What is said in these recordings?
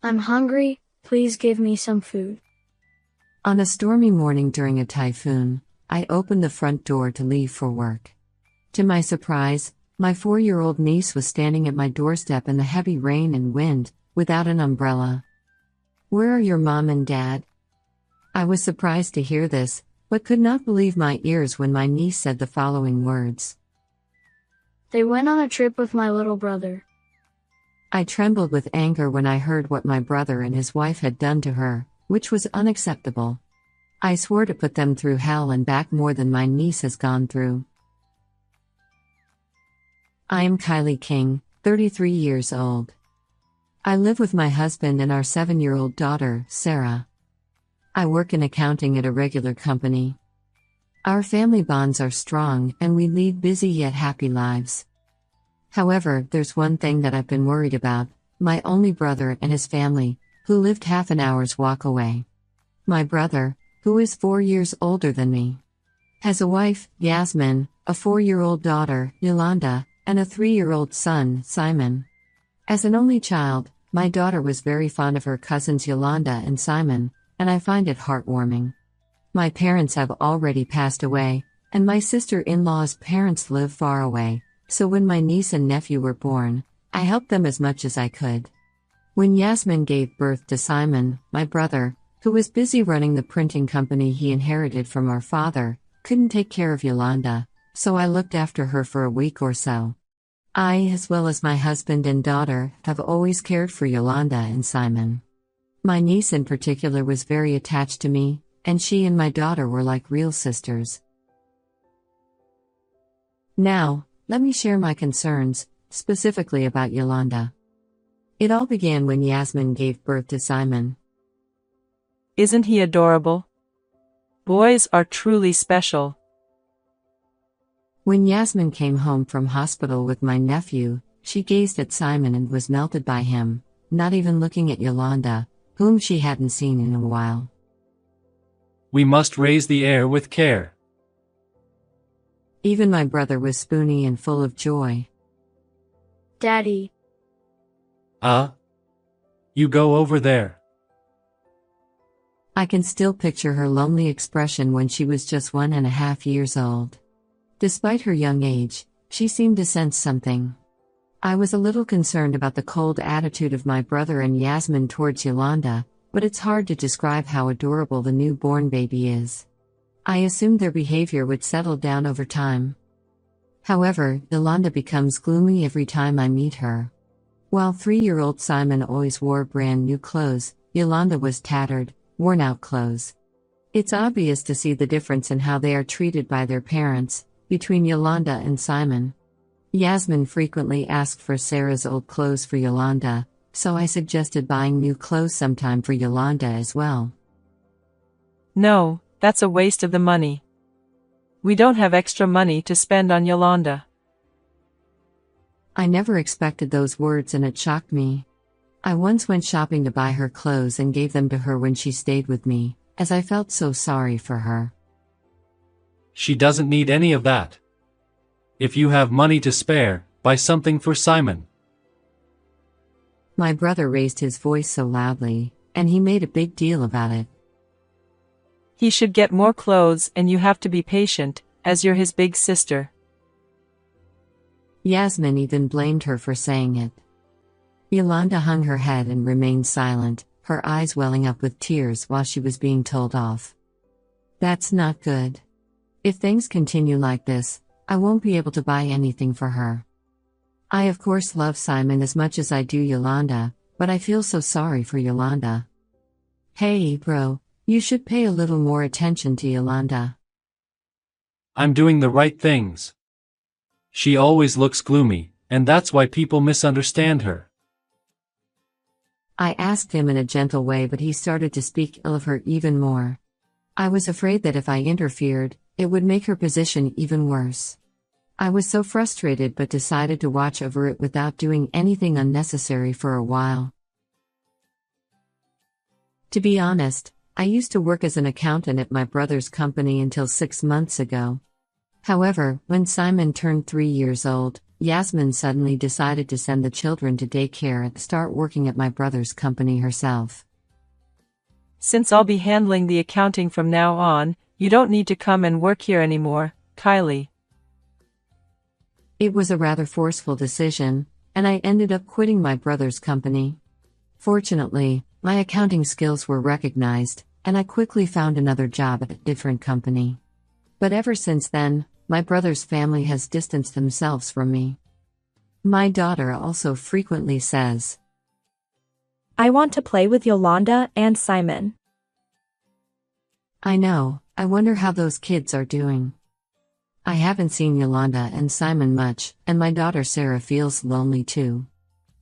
I'm hungry, please give me some food. On a stormy morning during a typhoon, I opened the front door to leave for work. To my surprise, my 4-year-old niece was standing at my doorstep in the heavy rain and wind, without an umbrella. "Where are your mom and dad?" I was surprised to hear this, but could not believe my ears when my niece said the following words. They went on a trip with my little brother. I trembled with anger when I heard what my brother and his wife had done to her, which was unacceptable. I swore to put them through hell and back more than my niece has gone through. I am Kylie King, 33 years old. I live with my husband and our 7-year-old daughter, Sarah. I work in accounting at a regular company. Our family bonds are strong and we lead busy yet happy lives. However, there's one thing that I've been worried about: my only brother and his family, who lived half an hour's walk away. My brother, who is 4 years older than me, has a wife, Yasmin, a 4-year-old daughter, Yolanda, and a 3-year-old son, Simon. As an only child, my daughter was very fond of her cousins Yolanda and Simon, and I find it heartwarming. My parents have already passed away, and my sister-in-law's parents live far away, so when my niece and nephew were born, I helped them as much as I could. When Yasmin gave birth to Simon, my brother, who was busy running the printing company he inherited from our father, couldn't take care of Yolanda, so I looked after her for a week or so. I, as well as my husband and daughter, have always cared for Yolanda and Simon. My niece in particular was very attached to me, and she and my daughter were like real sisters. Now, let me share my concerns, specifically about Yolanda. It all began when Yasmin gave birth to Simon. Isn't he adorable? Boys are truly special. When Yasmin came home from hospital with my nephew, she gazed at Simon and was melted by him, not even looking at Yolanda, whom she hadn't seen in a while. We must raise the heir with care. Even my brother was spoony and full of joy. Daddy. You go over there. I can still picture her lonely expression when she was just 1.5 years old. Despite her young age, she seemed to sense something. I was a little concerned about the cold attitude of my brother and Yasmin towards Yolanda, but it's hard to describe how adorable the newborn baby is. I assumed their behavior would settle down over time. However, Yolanda becomes gloomy every time I meet her. While 3-year-old Simon always wore brand new clothes, Yolanda was tattered, worn-out clothes. It's obvious to see the difference in how they are treated by their parents, between Yolanda and Simon. Yasmin frequently asked for Sarah's old clothes for Yolanda, so I suggested buying new clothes sometime for Yolanda as well. No, that's a waste of the money. We don't have extra money to spend on Yolanda. I never expected those words and it shocked me. I once went shopping to buy her clothes and gave them to her when she stayed with me, as I felt so sorry for her. She doesn't need any of that. If you have money to spare, buy something for Simon. My brother raised his voice so loudly, and he made a big deal about it. He should get more clothes and you have to be patient, as you're his big sister. Yasmin even blamed her for saying it. Yolanda hung her head and remained silent, her eyes welling up with tears while she was being told off. That's not good. If things continue like this, I won't be able to buy anything for her. I of course love Simon as much as I do Yolanda, but I feel so sorry for Yolanda. Hey bro, you should pay a little more attention to Yolanda. I'm doing the right things. She always looks gloomy, and that's why people misunderstand her. I asked him in a gentle way, but he started to speak ill of her even more. I was afraid that if I interfered, it would make her position even worse. I was so frustrated but decided to watch over it without doing anything unnecessary for a while. To be honest, I used to work as an accountant at my brother's company until 6 months ago. However, when Simon turned 3 years old, Yasmin suddenly decided to send the children to daycare and start working at my brother's company herself. Since I'll be handling the accounting from now on, you don't need to come and work here anymore, Kylie. It was a rather forceful decision, and I ended up quitting my brother's company. Fortunately, my accounting skills were recognized, and I quickly found another job at a different company. But ever since then, my brother's family has distanced themselves from me. My daughter also frequently says, I want to play with Yolanda and Simon. I know, I wonder how those kids are doing. I haven't seen Yolanda and Simon much, and my daughter Sarah feels lonely too.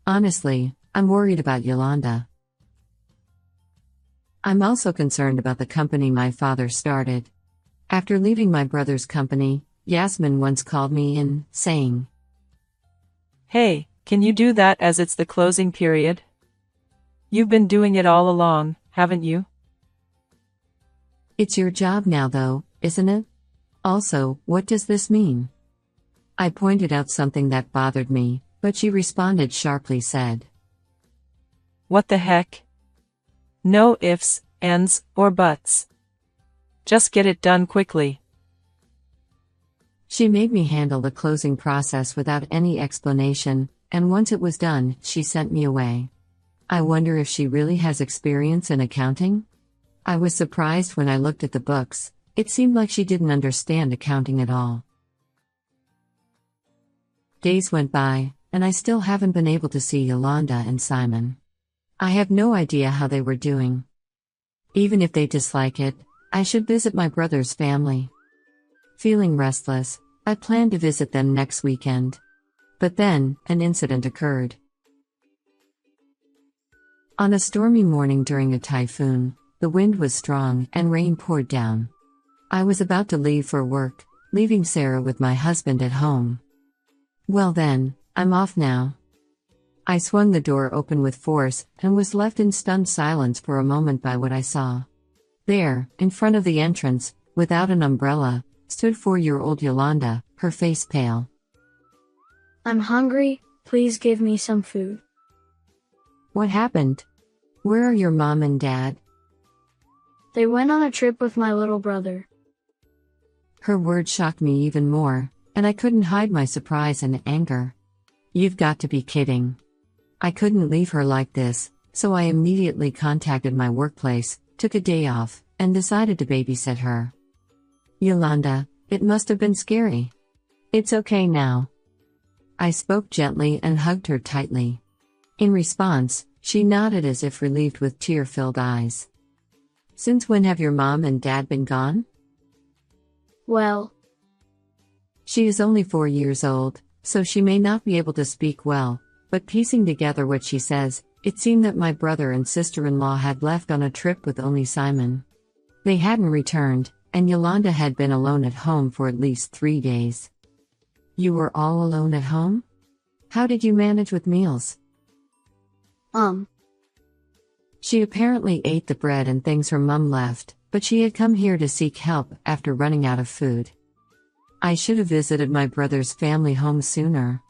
Honestly, I'm worried about Yolanda. I'm also concerned about the company my father started. After leaving my brother's company, Yasmin once called me in, saying, Hey, can you do that as it's the closing period? You've been doing it all along, haven't you? It's your job now though, isn't it? Also, what does this mean? I pointed out something that bothered me, but she responded sharply said, What the heck? No ifs, ands, or buts. Just get it done quickly. She made me handle the closing process without any explanation, and once it was done, she sent me away. I wonder if she really has experience in accounting? I was surprised when I looked at the books. It seemed like she didn't understand accounting at all. Days went by, and I still haven't been able to see Yolanda and Simon. I have no idea how they were doing. Even if they dislike it, I should visit my brother's family. Feeling restless, I planned to visit them next weekend. But then, an incident occurred. On a stormy morning during a typhoon, the wind was strong and rain poured down. I was about to leave for work, leaving Sarah with my husband at home. Well then, I'm off now. I swung the door open with force and was left in stunned silence for a moment by what I saw. There, in front of the entrance, without an umbrella, stood 4-year-old Yolanda, her face pale. I'm hungry, please give me some food. What happened? Where are your mom and dad? They went on a trip with my little brother. Her words shocked me even more, and I couldn't hide my surprise and anger. You've got to be kidding. I couldn't leave her like this, so I immediately contacted my workplace, took a day off, and decided to babysit her. Yolanda, it must have been scary. It's okay now. I spoke gently and hugged her tightly. In response, she nodded as if relieved with tear-filled eyes. Since when have your mom and dad been gone? Well, she is only 4 years old, so she may not be able to speak well, but piecing together what she says, it seemed that my brother and sister-in-law had left on a trip with only Simon. They hadn't returned, and Yolanda had been alone at home for at least 3 days. You were all alone at home? How did you manage with meals? She apparently ate the bread and things her mum left, but she had come here to seek help after running out of food. I should have visited my brother's family home sooner.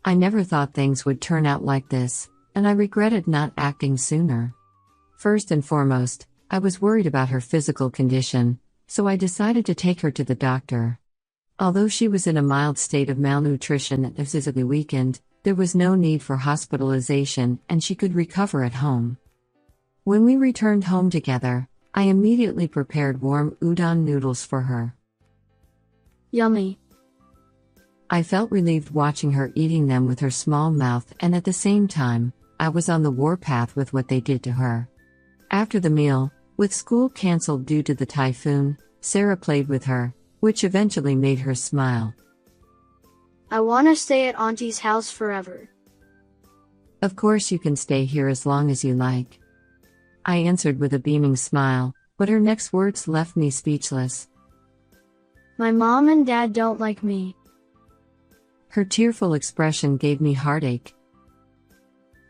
I never thought things would turn out like this, and I regretted not acting sooner. First and foremost, I was worried about her physical condition, so I decided to take her to the doctor. Although she was in a mild state of malnutrition and physically weakened, there was no need for hospitalization and she could recover at home. When we returned home together, I immediately prepared warm udon noodles for her. yummy. I felt relieved watching her eating them with her small mouth, and at the same time, I was on the warpath with what they did to her. After the meal, with school cancelled due to the typhoon, Sarah played with her, which eventually made her smile. I want to stay at Auntie's house forever. Of course you can stay here as long as you like. I answered with a beaming smile, but her next words left me speechless. My mom and dad don't like me. Her tearful expression gave me heartache.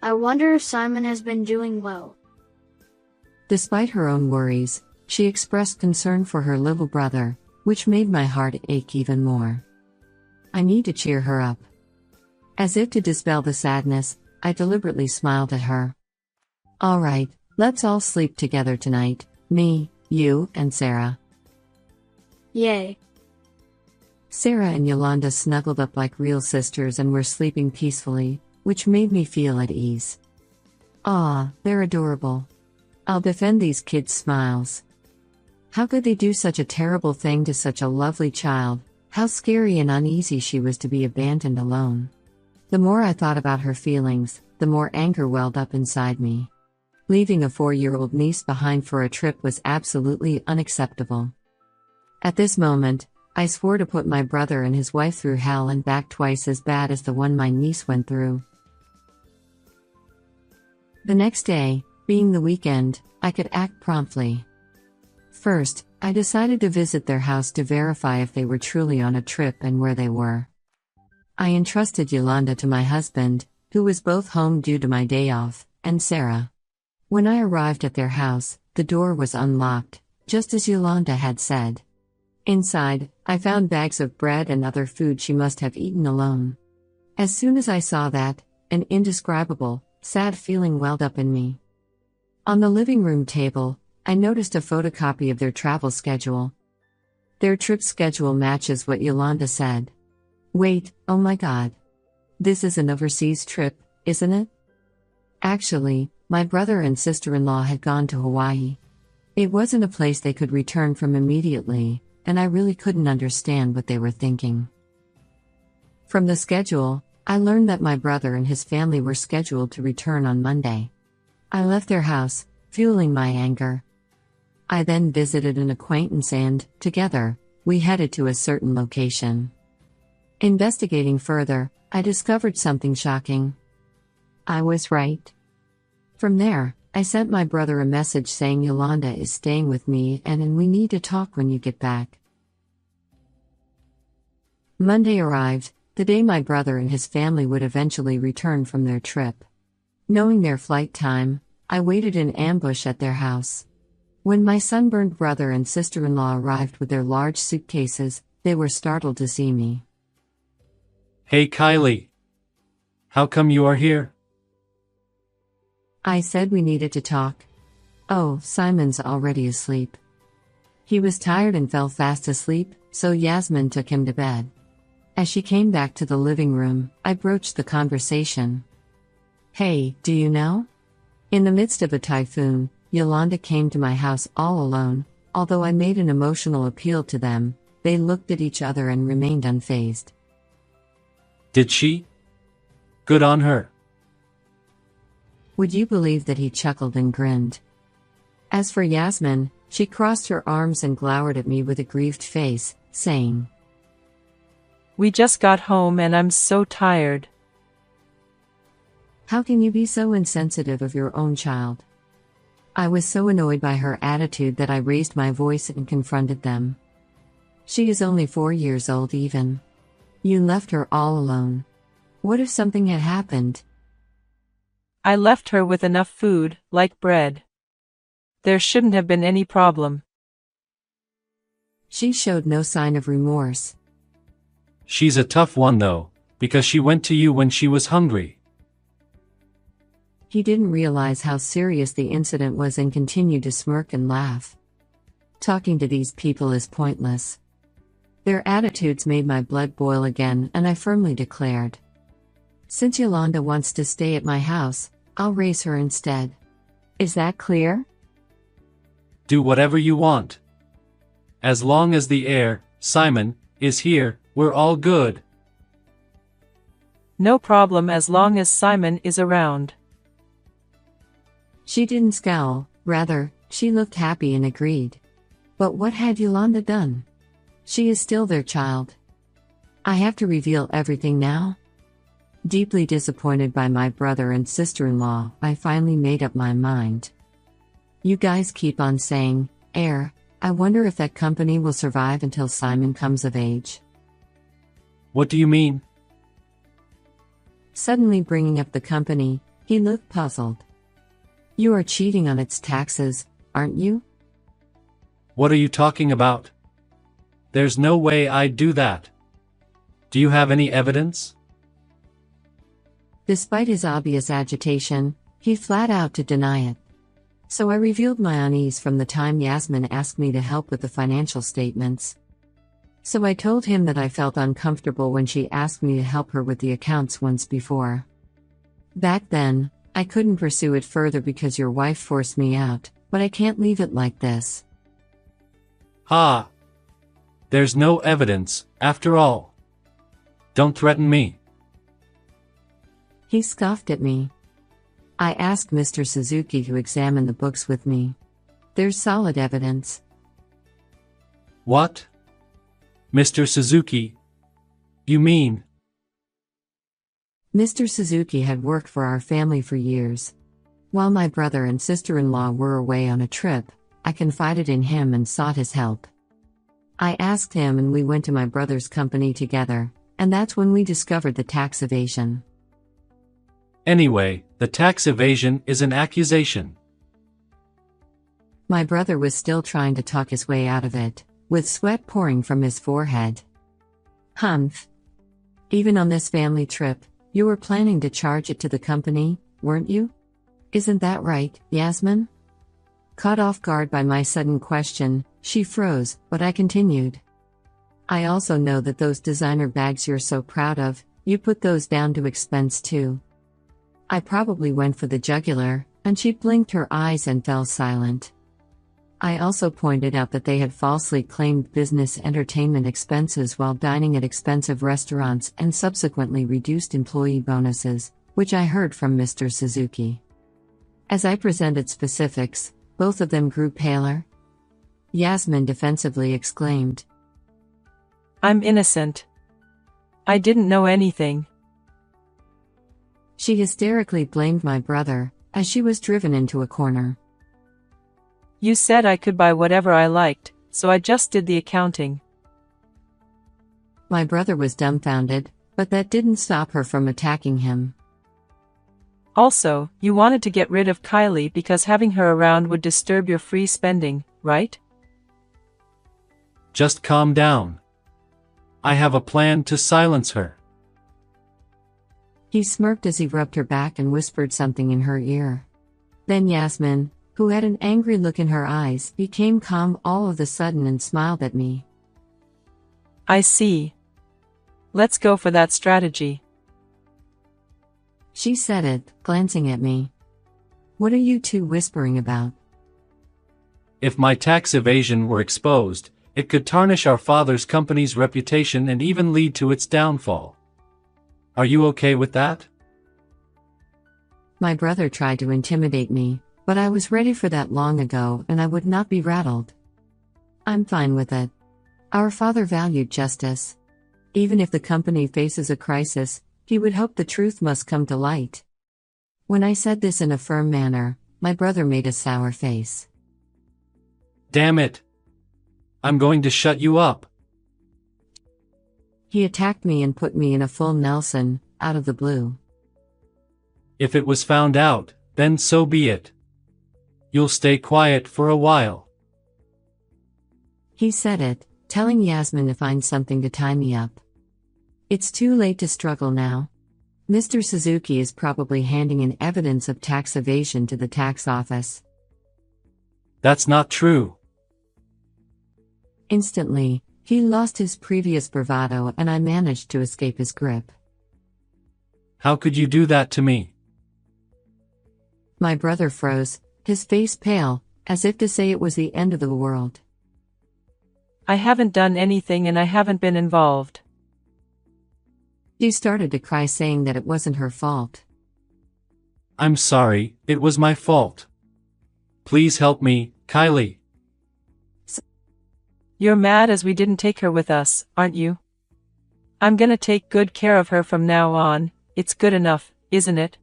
I wonder if Simon has been doing well. Despite her own worries, she expressed concern for her little brother, which made my heart ache even more. I need to cheer her up. As if to dispel the sadness, I deliberately smiled at her. All right, let's all sleep together tonight, me, you, and Sarah. Yay. Sarah and Yolanda snuggled up like real sisters and were sleeping peacefully, which made me feel at ease. Ah, they're adorable. I'll defend these kids' smiles. How could they do such a terrible thing to such a lovely child? How scary and uneasy she was to be abandoned alone. The more I thought about her feelings, the more anger welled up inside me. Leaving a 4-year-old niece behind for a trip was absolutely unacceptable. At this moment, I swore to put my brother and his wife through hell and back twice as bad as the one my niece went through. The next day, being the weekend, I could act promptly. First, I decided to visit their house to verify if they were truly on a trip and where they were. I entrusted Yolanda to my husband, who was both home due to my day off, and Sarah. When I arrived at their house, the door was unlocked, just as Yolanda had said. Inside, I found bags of bread and other food she must have eaten alone. As soon as I saw that, an indescribable, sad feeling welled up in me. On the living room table, I noticed a photocopy of their travel schedule. Their trip schedule matches what Yolanda said. Wait, oh my god. This is an overseas trip, isn't it? Actually, my brother and sister-in-law had gone to Hawaii. It wasn't a place they could return from immediately, and I really couldn't understand what they were thinking. From the schedule, I learned that my brother and his family were scheduled to return on Monday. I left their house, fueling my anger. I then visited an acquaintance and, together, we headed to a certain location. Investigating further, I discovered something shocking. I was right. From there, I sent my brother a message saying Yolanda is staying with me and we need to talk when you get back. Monday arrived, the day my brother and his family would eventually return from their trip. Knowing their flight time, I waited in ambush at their house. When my sunburned brother and sister-in-law arrived with their large suitcases, they were startled to see me. Hey Kylie. How come you are here? I said we needed to talk. Oh, Simon's already asleep. He was tired and fell fast asleep, so Yasmin took him to bed. As she came back to the living room, I broached the conversation. Hey, do you know? In the midst of a typhoon, Yolanda came to my house all alone. Although I made an emotional appeal to them, they looked at each other and remained unfazed. Did she? Good on her. Would you believe that he chuckled and grinned? As for Yasmin, she crossed her arms and glowered at me with a grieved face, saying, We just got home and I'm so tired. How can you be so insensitive of your own child? I was so annoyed by her attitude that I raised my voice and confronted them. She is only 4 years old even. You left her all alone. What if something had happened? I left her with enough food, like bread. There shouldn't have been any problem. She showed no sign of remorse. She's a tough one though, because she went to you when she was hungry. He didn't realize how serious the incident was and continued to smirk and laugh. Talking to these people is pointless. Their attitudes made my blood boil again, and I firmly declared, since Yolanda wants to stay at my house, I'll raise her instead. Is that clear? Do whatever you want. As long as the heir, Simon, is here, we're all good. No problem as long as Simon is around. She didn't scowl, rather, she looked happy and agreed. But what had Yolanda done? She is still their child. I have to reveal everything now? Deeply disappointed by my brother and sister-in-law, I finally made up my mind. You guys keep on saying, heir, I wonder if that company will survive until Simon comes of age. What do you mean? Suddenly bringing up the company, he looked puzzled. You are cheating on its taxes, aren't you? What are you talking about? There's no way I'd do that. Do you have any evidence? Despite his obvious agitation, he flat out to deny it. So I revealed my unease from the time Yasmin asked me to help with the financial statements. So I told him that I felt uncomfortable when she asked me to help her with the accounts once before. Back then, I couldn't pursue it further because your wife forced me out, but I can't leave it like this. Ha! There's no evidence, after all. Don't threaten me. He scoffed at me. I asked Mr. Suzuki to examine the books with me. There's solid evidence. What? Mr. Suzuki? You mean? Mr. Suzuki had worked for our family for years. While my brother and sister-in-law were away on a trip, I confided in him and sought his help. I asked him and we went to my brother's company together, and that's when we discovered the tax evasion. Anyway, the tax evasion is an accusation. My brother was still trying to talk his way out of it, with sweat pouring from his forehead. Humph. Even on this family trip, you were planning to charge it to the company, weren't you? Isn't that right, Yasmin? Caught off guard by my sudden question, she froze, but I continued. I also know that those designer bags you're so proud of, you put those down to expense too. I probably went for the jugular, and she blinked her eyes and fell silent. I also pointed out that they had falsely claimed business entertainment expenses while dining at expensive restaurants and subsequently reduced employee bonuses, which I heard from Mr. Suzuki. As I presented specifics, both of them grew paler. Yasmin defensively exclaimed, I'm innocent. I didn't know anything. She hysterically blamed my brother, as she was driven into a corner. You said I could buy whatever I liked, so I just did the accounting. My brother was dumbfounded, but that didn't stop her from attacking him. Also, you wanted to get rid of Kylie because having her around would disturb your free spending, right? Just calm down. I have a plan to silence her. He smirked as he rubbed her back and whispered something in her ear. Then Yasmin, who had an angry look in her eyes, became calm all of a sudden and smiled at me. I see. Let's go for that strategy. She said it, glancing at me. What are you two whispering about? If my tax evasion were exposed, it could tarnish our father's company's reputation and even lead to its downfall. Are you okay with that? My brother tried to intimidate me, but I was ready for that long ago and I would not be rattled. I'm fine with it. Our father valued justice. Even if the company faces a crisis, he would hope the truth must come to light. When I said this in a firm manner, my brother made a sour face. Damn it! I'm going to shut you up. He attacked me and put me in a full Nelson, out of the blue. If it was found out, then so be it. You'll stay quiet for a while. He said it, telling Yasmin to find something to tie me up. It's too late to struggle now. Mr. Suzuki is probably handing in evidence of tax evasion to the tax office. That's not true. Instantly, he lost his previous bravado and I managed to escape his grip. How could you do that to me? My brother froze, his face pale, as if to say it was the end of the world. I haven't done anything and I haven't been involved. She started to cry, saying that it wasn't her fault. I'm sorry, it was my fault. Please help me, Kylie. You're mad as we didn't take her with us, aren't you? I'm gonna take good care of her from now on. It's good enough, isn't it?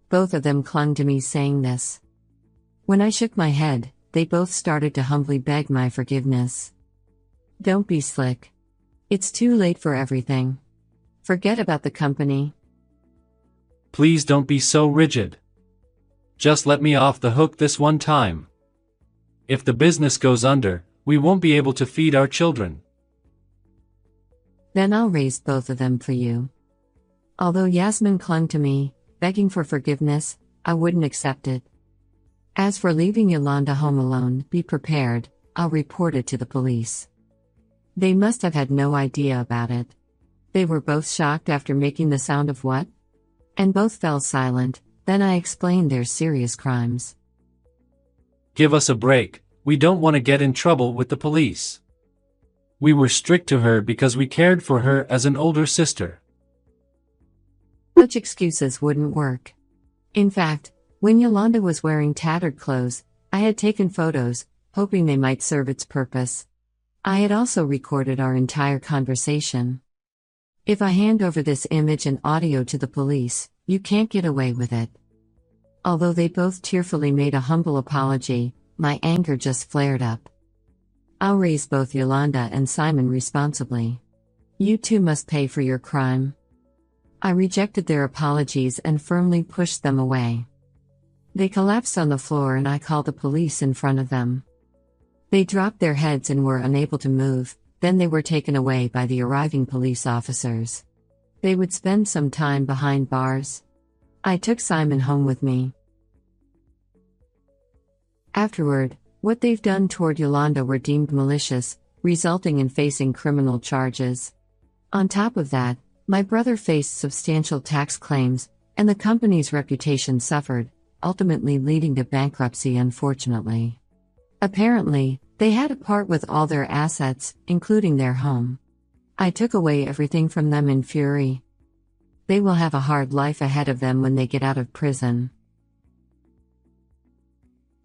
Both of them clung to me saying this. When I shook my head, they both started to humbly beg my forgiveness. Don't be slick. It's too late for everything. Forget about the company. Please don't be so rigid. Just let me off the hook this one time. If the business goes under, we won't be able to feed our children. Then I'll raise both of them for you. Although Yasmin clung to me, begging for forgiveness, I wouldn't accept it. As for leaving Yolanda home alone, be prepared, I'll report it to the police. They must have had no idea about it. They were both shocked after making the sound of what? And both fell silent. Then I explained their serious crimes. Give us a break, we don't want to get in trouble with the police. We were strict to her because we cared for her as an older sister. Such excuses wouldn't work. In fact, when Yolanda was wearing tattered clothes, I had taken photos, hoping they might serve its purpose. I had also recorded our entire conversation. If I hand over this image and audio to the police, you can't get away with it. Although they both tearfully made a humble apology, my anger just flared up. I'll raise both Yolanda and Simon responsibly. You two must pay for your crime. I rejected their apologies and firmly pushed them away. They collapsed on the floor and I called the police in front of them. They dropped their heads and were unable to move, then they were taken away by the arriving police officers. They would spend some time behind bars. I took Simon home with me. Afterward, what they've done toward Yolanda were deemed malicious, resulting in facing criminal charges. On top of that, my brother faced substantial tax claims, and the company's reputation suffered, ultimately leading to bankruptcy unfortunately. Apparently, they had to part with all their assets, including their home. I took away everything from them in fury. They will have a hard life ahead of them when they get out of prison.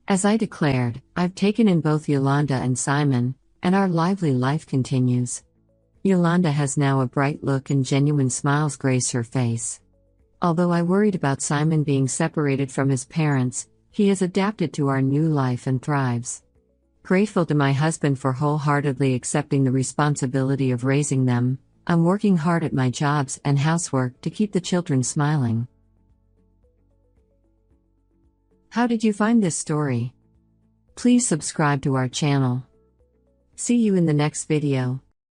As I declared, I've taken in both Yolanda and Simon, and our lively life continues. Yolanda has now a bright look and genuine smiles grace her face. Although I worried about Simon being separated from his parents, he has adapted to our new life and thrives. Grateful to my husband for wholeheartedly accepting the responsibility of raising them, I'm working hard at my jobs and housework to keep the children smiling. How did you find this story? Please subscribe to our channel. See you in the next video.